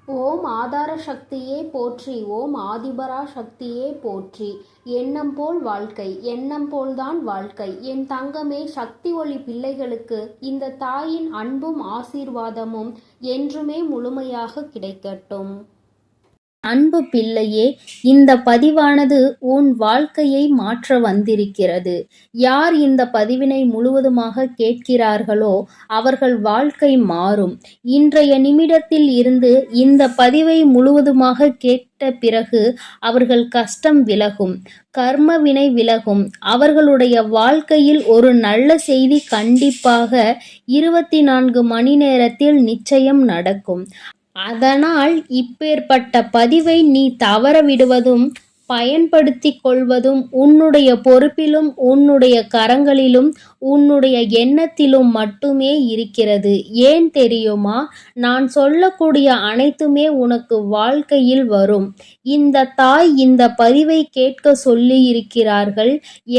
ஓம் ஆதார சக்தியே போற்றி, ஓம் ஆதிபரா சக்தியே போற்றி. எண்ணம் போல் வாழ்க்கை, எண்ணம் போல்தான் வாழ்க்கை. என் தங்கமே, சக்தி ஒளி பிள்ளைகளுக்கு இந்த தாயின் அன்பும் ஆசீர்வாதமும் என்றுமே முழுமையாக கிடைக்கட்டும். அன்பு பிள்ளையே, இந்த பதிவானது உன் வாழ்க்கையை மாற்ற வந்திருக்கிறது. யார் இந்த பதிவினை முழுவதுமாக கேட்கிறார்களோ அவர்கள் வாழ்க்கை மாறும். இன்றைய நிமிடத்தில் இருந்து இந்த பதிவை முழுவதுமாக கேட்ட பிறகு அவர்கள் கஷ்டம் விலகும், கர்ம வினை விலகும். அவர்களுடைய வாழ்க்கையில் ஒரு நல்ல செய்தி கண்டிப்பாக 24 மணி நேரத்தில் நிச்சயம் நடக்கும். அதனால் இப்பேற்பட்ட பதிவை நீ தவற விடுவதும் பயன்படுத்திக் கொள்வதும் உன்னுடைய பொறுப்பிலும் உன்னுடைய கரங்களிலும் உன்னுடைய எண்ணத்திலும் மட்டுமே இருக்கிறது. ஏன் தெரியுமா? நான் சொல்லக்கூடிய அனைத்துமே உனக்கு வாழ்க்கையில் வரும். இந்த தாய் இந்த பதிவை கேட்க சொல்லி இருக்கிறார்கள்,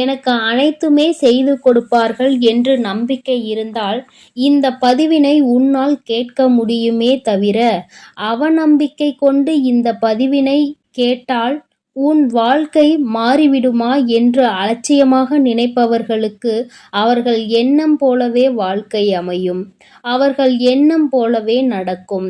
எனக்கு அனைத்துமே செய்து கொடுப்பார்கள் என்று நம்பிக்கை இருந்தால் இந்த பதிவினை உன்னால் கேட்க முடியுமே தவிர அவநம்பிக்கை கொண்டு இந்த பதிவினை கேட்டால் உன் வாழ்க்கை மாறிவிடுமா என்று அலட்சியமாக நினைப்பவர்களுக்கு அவர்கள் எண்ணம் போலவே வாழ்க்கை அமையும், அவர்கள் எண்ணம் போலவே நடக்கும்.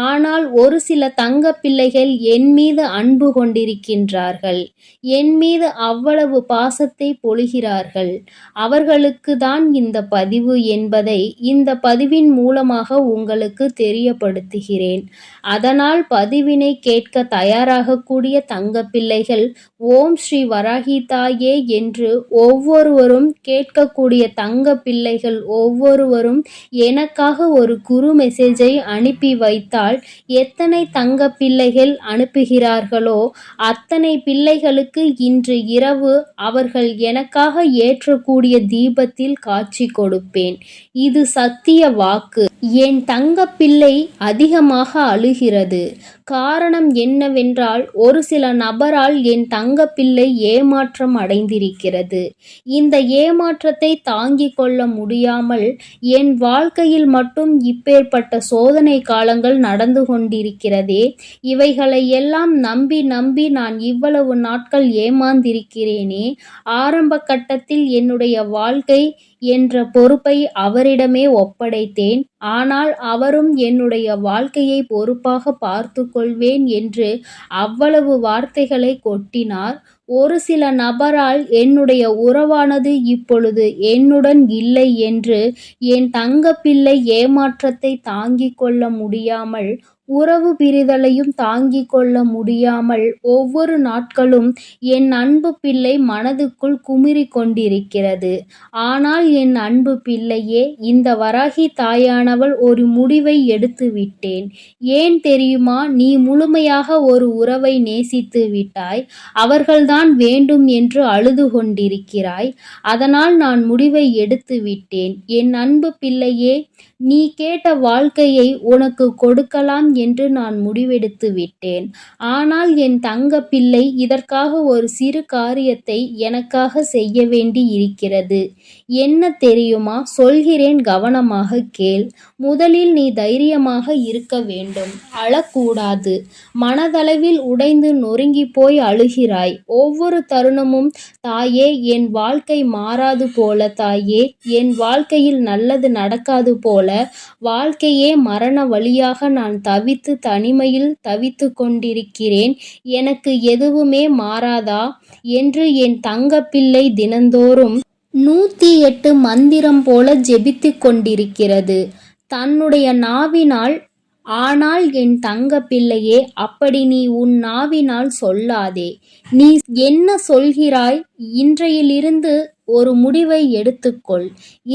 ஆனால் ஒரு சில தங்க பிள்ளைகள் என் மீது அன்பு கொண்டிருக்கின்றார்கள், என் மீது அவ்வளவு பாசத்தை பொழிகிறார்கள். அவர்களுக்கு தான் இந்த பதிவு என்பதை இந்த பதிவின் மூலமாக உங்களுக்கு தெரியப்படுத்துகிறேன். அதனால் பதிவினை கேட்க தயாராகக்கூடிய தங்க பிள்ளைகள் ஓம் ஸ்ரீ வராகி தாயே என்று ஒவ்வொருவரும் கேட்கக்கூடிய தங்க பிள்ளைகள் ஒவ்வொருவரும் எனக்காக ஒரு குறு மெசேஜை அனுப்பி வைத்தால் எத்தனை தங்க பிள்ளைகள் அனுப்புகிறார்களோ அத்தனை பிள்ளைகளுக்கு இன்று இரவு அவர்கள் எனக்காக ஏற்றக்கூடிய தீபத்தில் காட்சி கொடுப்பேன். இது சத்திய வாக்கு. என் தங்க பிள்ளை அதிகமாக அழுகிறது. காரணம் என்னவென்றால் ஒரு சில நபரால் என் தங்க பிள்ளை ஏமாற்றம் அடைந்திருக்கிறது. இந்த ஏமாற்றத்தை தாங்கிக் கொள்ள முடியாமல் என் வாழ்க்கையில் மட்டும் இப்பேற்பட்ட சோதனை காலங்கள் நடந்து கொண்டிருக்கிறதே, இவைகளை எல்லாம் நம்பி நம்பி நான் இவ்வளவு நாட்கள் ஏமாந்திருக்கிறேனே. ஆரம்ப கட்டத்தில் என்னுடைய வாழ்க்கை என்ற பொறுப்பை அவரிடமே ஒப்படைத்தேன். ஆனால் அவரும் என்னுடைய வாழ்க்கையை பொறுப்பாக பார்த்து கொள்வேன் என்று அவ்வளவு வார்த்தைகளை கொட்டினார். ஒரு சில நபரால் என்னுடைய உறவானது இப்பொழுது என்னுடன் இல்லை என்று என் தங்க பிள்ளை ஏமாற்றத்தை தாங்கிக் கொள்ள முடியாமல், உறவு பிரிதலையும் தாங்கிக் கொள்ள முடியாமல் ஒவ்வொரு நாட்களும் என் அன்பு பிள்ளை மனதுக்குள் குமுறி கொண்டிருக்கிறது. ஆனால் என் அன்பு பிள்ளையே, இந்த வராகி தாயானவள் ஒரு முடிவை எடுத்து விட்டேன். ஏன் தெரியுமா? நீ முழுமையாக ஒரு உறவை நேசித்து விட்டாய், அவர்கள்தான் வேண்டும் என்று அழுது கொண்டிருக்கிறாய். அதனால் நான் முடிவை எடுத்து விட்டேன். என் அன்பு பிள்ளையே, நீ கேட்ட வாழ்க்கையை உனக்கு கொடுக்கலாம் என்று நான் முடிவெடுத்து விட்டேன். ஆனால் என் தங்க பிள்ளை இதற்காக ஒரு சிறு காரியத்தை எனக்காக செய்ய வேண்டி இருக்கிறது. என்ன தெரியுமா? சொல்கிறேன், கவனமாக கேள். முதலில் நீ தைரியமாக இருக்க வேண்டும், அழக்கூடாது. மனதளவில் உடைந்து நொறுங்கி போய் அழுகிறாய். ஒவ்வொரு தருணமும் தாயே, என் வாழ்க்கை மாறாது போல, தாயே என் வாழ்க்கையில் நல்லது நடக்காது போல, வாழ்க்கையே மரண வழியாக நான் தவித்து தனிமையில் தவித்து கொண்டிருக்கிறேன், எனக்கு எதுவுமே மாறாதா என்று என் தங்க பிள்ளை தினந்தோறும் 108 மந்திரம் போல ஜெபித்து கொண்டிருக்கிறது தன்னுடைய நாவினால். ஆனால் என் தங்க பிள்ளையே, அப்படி நீ உன் நாவினால் சொல்லாதே. நீ என்ன சொல்கிறாய்? இன்றையிலிருந்து ஒரு முடிவை எடுத்துக்கொள்.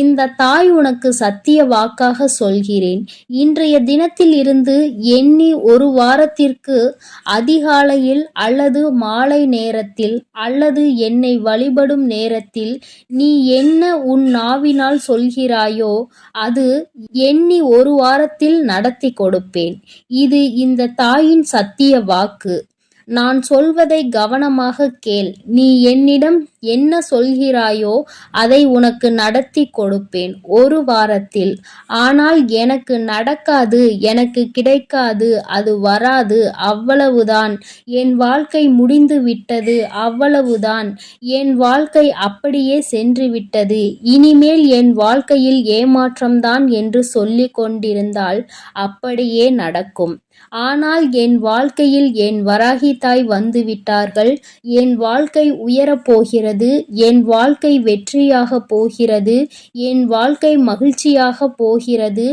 இந்த தாய் உனக்கு சத்திய வாக்காக சொல்கிறேன். இன்றைய தினத்தில் இருந்து எண்ணி ஒரு வாரத்திற்கு அதிகாலையில் அல்லது மாலை நேரத்தில் அல்லது என்னை வழிபடும் நேரத்தில் நீ என்ன உன் நாவினால் சொல்கிறாயோ அது எண்ணி ஒரு வாரத்தில் நடத்தி கொடுப்பேன். இது இந்த தாயின் சத்திய வாக்கு. நான் சொல்வதை கவனமாக கேள். நீ என்னிடம் என்ன சொல்கிறாயோ அதை உனக்கு நடத்தி கொடுப்பேன் 1 வாரத்தில். ஆனால் எனக்கு நடக்காது, எனக்கு கிடைக்காது, அது வராது, அவ்வளவுதான். என் வாழ்க்கை முடிந்து விட்டது, அவ்வளவுதான். என் வாழ்க்கை அப்படியே சென்று விட்டது. இனிமேல் என் வாழ்க்கையில் ஏமாற்றம்தான் என்று சொல்லிக் கொண்டிருந்தால் அப்படியே நடக்கும். ஆனால் என் வாழ்க்கையில் என் வராகி தாய் வந்துவிட்டார்கள். என் வாழ்க்கை உயரப் போகிறது. என் வாழ்க்கை வெற்றியாக போகிறது. என் வாழ்க்கை மகிழ்ச்சியாக போகிறது.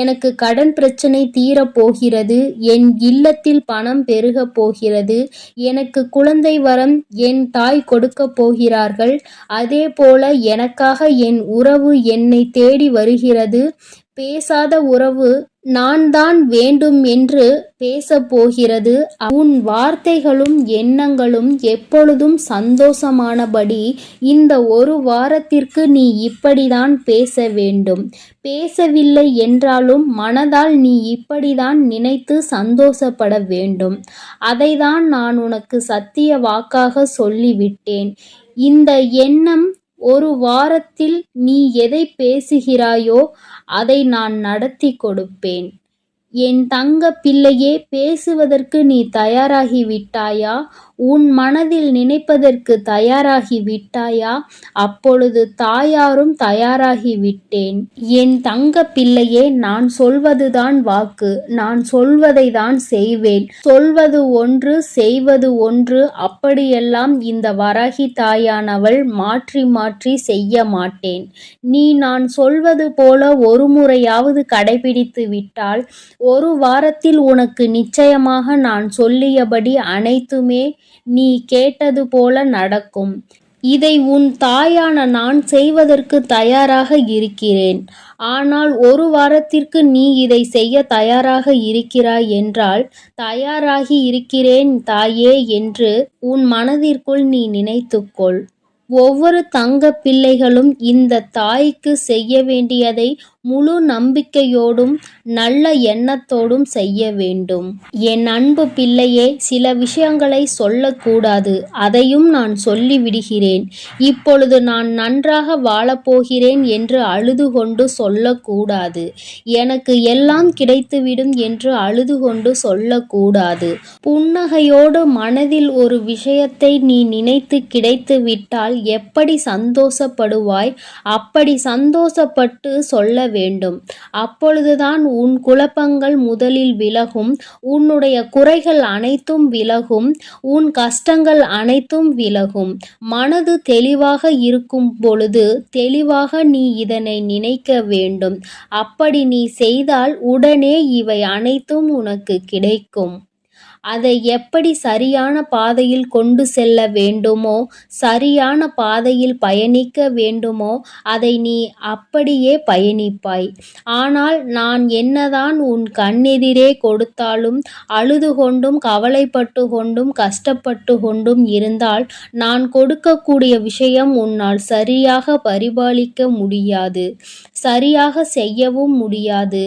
எனக்கு கடன் பிரச்சனை தீரப் போகிறது. என் இல்லத்தில் பணம் பெருகப் போகிறது. எனக்கு குழந்தை வரம் என் தாய் கொடுக்கப் போகிறார்கள். அதே போல எனக்காக என் உறவு என்னை தேடி வருகிறது. பேசாத உறவு நான் தான் வேண்டும் என்று பேசப் போகிறது. உன் வார்த்தைகளும் எண்ணங்களும் எப்பொழுதும் சந்தோஷமானபடி இந்த 1 வாரத்திற்கு நீ இப்படிதான் பேச வேண்டும். பேசவில்லை என்றாலும் மனதால் நீ இப்படிதான் நினைத்து சந்தோஷப்பட வேண்டும். அதைதான் நான் உனக்கு சத்திய வாக்காக சொல்லிவிட்டேன். இந்த எண்ணம் 1 வாரத்தில் நீ எதை பேசுகிறாயோ அதை நான் நடத்தி கொடுப்பேன். என் தங்க பிள்ளையே, பேசுவதற்கு நீ தயாராகி விட்டாயா? உன் மனதில் நினைப்பதற்கு தயாராகி விட்டாயா? அப்பொழுது தாயாரும் தயாராகி விட்டேன். என் தங்க பிள்ளையே, நான் சொல்வதுதான் வாக்கு. நான் சொல்வதை தான் செய்வேன். சொல்வது ஒன்று, செய்வது ஒன்று. அப்படியெல்லாம் இந்த வராகி தாயானவள் மாற்றி மாற்றி செய்ய மாட்டேன். நீ நான் சொல்வது போல 1 முறையாவது கடைபிடித்து விட்டால் 1 வாரத்தில் உனக்கு நிச்சயமாக நான் சொல்லியபடி அனைத்துமே நீ கேட்டது போல நடக்கும். இதை உன் தாயான நான் செய்வதற்கு தயாராக இருக்கிறேன். ஆனால் 1 வாரத்திற்கு நீ இதை செய்ய தயாராக இருக்கிறாய் என்றால், தயாராகி இருக்கிறேன் தாயே என்று உன் மனதிற்குள் நீ நினைத்துக்கொள். ஒவ்வொரு தங்க பிள்ளைகளும் இந்த தாய்க்கு செய்ய வேண்டியதை முழு நம்பிக்கையோடும் நல்ல எண்ணத்தோடும் செய்ய வேண்டும். என் அன்பு பிள்ளையே, சில விஷயங்களை சொல்லக்கூடாது. அதையும் நான் சொல்லிவிடுகிறேன். இப்பொழுது நான் நன்றாக வாழப்போகிறேன் என்று அழுது கொண்டு சொல்லக்கூடாது. எனக்கு எல்லாம் கிடைத்துவிடும் என்று அழுது கொண்டு சொல்லக்கூடாது. புன்னகையோடு மனதில் ஒரு விஷயத்தை நீ நினைத்து கிடைத்து விட்டால் எப்படி சந்தோஷப்படுவாய்? அப்படி சந்தோஷப்பட்டு சொல்ல வேண்டும். அப்பொழுதுதான் உன் குழப்பங்கள் முதலில் விலகும். உன்னுடைய குறைகள் அனைத்தும் விலகும். உன் கஷ்டங்கள் அனைத்தும் விலகும். மனது தெளிவாக இருக்கும் பொழுது தெளிவாக நீ இதனை நினைக்க வேண்டும். அப்படி நீ செய்தால் உடனே இவை அனைத்தும் உனக்கு கிடைக்கும். அதை எப்படி சரியான பாதையில் கொண்டு செல்ல வேண்டுமோ, சரியான பாதையில் பயணிக்க வேண்டுமோ அதை நீ அப்படியே பயணிப்பாய். ஆனால் நான் என்னதான் உன் கண்ணெதிரே கொடுத்தாலும் அழுது கொண்டும் கவலைப்பட்டு கொண்டும் கஷ்டப்பட்டு கொண்டும் இருந்தால் நான் கொடுக்கக்கூடிய விஷயம் உன்னால் சரியாக பரிபாலிக்க முடியாது, சரியாக செய்யவும் முடியாது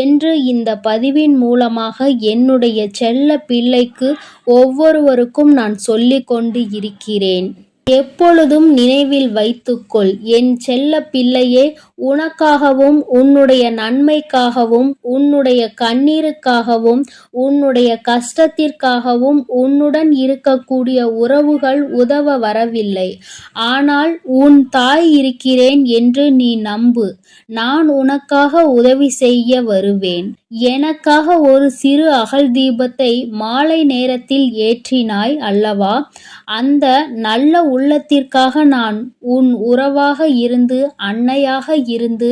என்று இந்த பதிவின் மூலமாக என்னுடைய செல்ல பிள்ளைக்கு ஒவ்வொருவருக்கும் நான் சொல்லிக் கொண்டு இருக்கிறேன். எப்பொழுதும் நினைவில் வைத்துக்கொள் என் செல்ல பிள்ளையே, உனக்காகவும் உன்னுடைய நன்மைக்காகவும் உன்னுடைய கண்ணீருக்காகவும் உன்னுடைய கஷ்டத்திற்காகவும் உன்னுடன் இருக்கக்கூடிய உறவுகள் உதவ வரவில்லை. ஆனால் உன் தாய் இருக்கிறேன் என்று நீ நம்பு. நான் உனக்காக உதவி செய்ய வருவேன். எனக்காக ஒரு சிறு அகல் தீபத்தை மாலை நேரத்தில் ஏற்றினாய் அல்லவா? அந்த நல்ல உள்ளத்திற்காக நான் உன் உறவாக இருந்து அன்னையாக இருந்து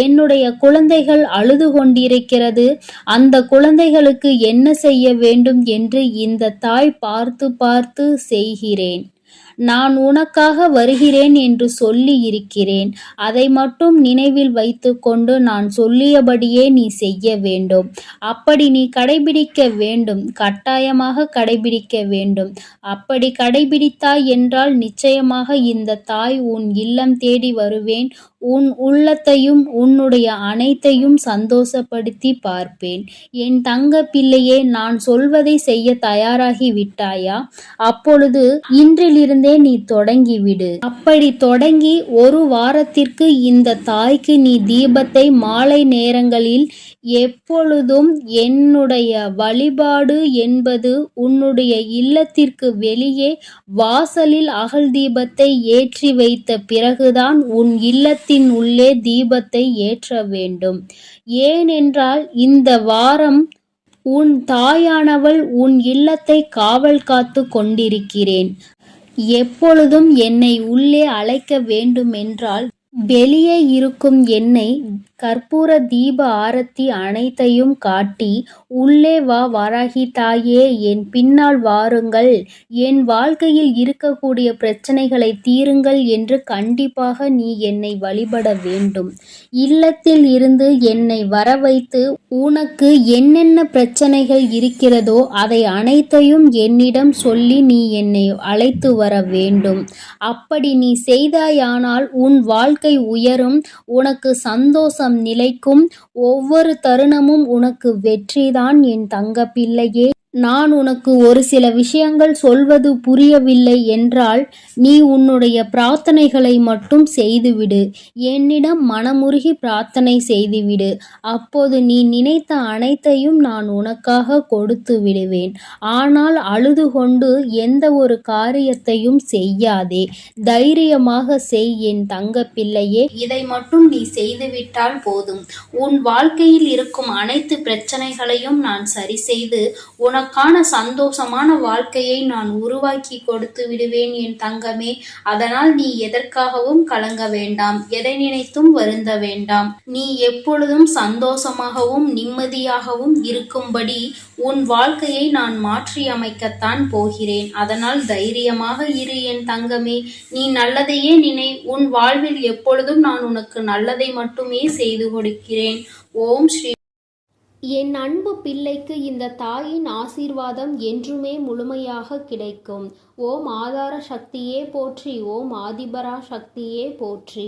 என்னுடைய குழந்தைகள் அழுது கொண்டிருக்கிறது, அந்த குழந்தைகளுக்கு என்ன செய்ய வேண்டும் என்று இந்த தாய் பார்த்து பார்த்து செய்கிறேன். நான் உனக்காக வருகிறேன் என்று சொல்லி இருக்கிறேன். அதை மட்டும் நினைவில் வைத்துக்கொண்டு நான் சொல்லியபடியே நீ செய்ய வேண்டும். அப்படி நீ கடைபிடிக்க வேண்டும். கட்டாயமாக கடைபிடிக்க வேண்டும். அப்படி கடைபிடித்தாய் என்றால் நிச்சயமாக இந்த தாய் உன் இல்லம் தேடி வருவேன். உன் உள்ளத்தையும் உன்னுடைய அனைத்தையும் சந்தோஷப்படுத்தி பார்ப்பேன். என் தங்க பிள்ளையே, நான் சொல்வதை செய்ய தயாராகி விட்டாயா? அப்பொழுது இன்றிலிருந்தே நீ தொடங்கிவிடு. அப்படி தொடங்கி ஒரு வாரத்திற்கு இந்த தாய்க்கு நீ தீபத்தை மாலை நேரங்களில் எப்பொழுதும் என்னுடைய வழிபாடு என்பது உன்னுடைய இல்லத்திற்கு வெளியே வாசலில் அகல் தீபத்தை ஏற்றி வைத்த பிறகுதான் உன் இல்லத்தின் உள்ளே தீபத்தை ஏற்ற வேண்டும். ஏனென்றால் இந்த வாரம் உன் தாயானவள் உன் இல்லத்தை காவல் காத்து கொண்டிருக்கிறேன். எப்பொழுதும் என்னை உள்ளே அழைக்க வேண்டுமென்றால் வெளியே இருக்கும் எண்ணெய் கற்பூர தீப ஆரத்தி அனைத்தையும் காட்டி, உள்ளே வா வராகி தாயே, என் பின்னால் வாருங்கள், என் வாழ்க்கையில் இருக்கக்கூடிய பிரச்சனைகளை தீருங்கள் என்று கண்டிப்பாக நீ என்னை வழிபட வேண்டும். இல்லத்தில் இருந்து என்னை வர வைத்து உனக்கு என்னென்ன பிரச்சனைகள் இருக்கிறதோ அதை அனைத்தையும் என்னிடம் சொல்லி நீ என்னை அழைத்து வர வேண்டும். அப்படி நீ செய்தாயானால் உன் வாழ்க்கை உயரும், உனக்கு சந்தோஷம் நிலைக்கும், ஒவ்வொரு தருணமும் உனக்கு வெற்றிதான் என் தங்க பிள்ளையே. நான் உனக்கு ஒரு சில விஷயங்கள் சொல்வது புரியவில்லை என்றால் நீ உன்னுடைய பிரார்த்தனைகளை மட்டும் செய்துவிடு. என்னிடம் மனமுருகி பிரார்த்தனை செய்துவிடு. அப்போது நீ நினைத்த அனைத்தையும் நான் உனக்காக கொடுத்து விடுவேன். ஆனால் அழுது கொண்டு எந்த ஒரு காரியத்தையும் செய்யாதே. தைரியமாக செய் என் தங்க பிள்ளையே. இதை மட்டும் நீ செய்துவிட்டால் போதும். உன் வாழ்க்கையில் இருக்கும் அனைத்து பிரச்சனைகளையும் நான் சரி செய்து உனக்கான சந்தோஷமான வாழ்க்கையை நான் உருவாக்கி கொடுத்து விடுவேன் என் தங்கமே. அதனால் நீ எதற்காகவும் கலங்க வேண்டாம், எதை நினைத்தும் வருந்த வேண்டாம். நீ எப்பொழுதும் சந்தோஷமாகவும் நிம்மதியாகவும் இருக்கும்படி உன் வாழ்க்கையை நான் மாற்றி அமைக்கத்தான் போகிறேன். அதனால் தைரியமாக இரு என் தங்கமே. நீ நல்லதையே நினை. உன் வாழ்வில் எப்பொழுதும் நான் உனக்கு நல்லதை மட்டுமே செய்து கொடுக்கிறேன். ஓம் ஸ்ரீ. என் அன்பு பிள்ளைக்கு இந்த தாயின் ஆசீர்வாதம் என்றுமே முழுமையாக கிடைக்கும். ஓம் ஆதார சக்தியே போற்றி. ஓம் ஆதிபரா சக்தியே போற்றி.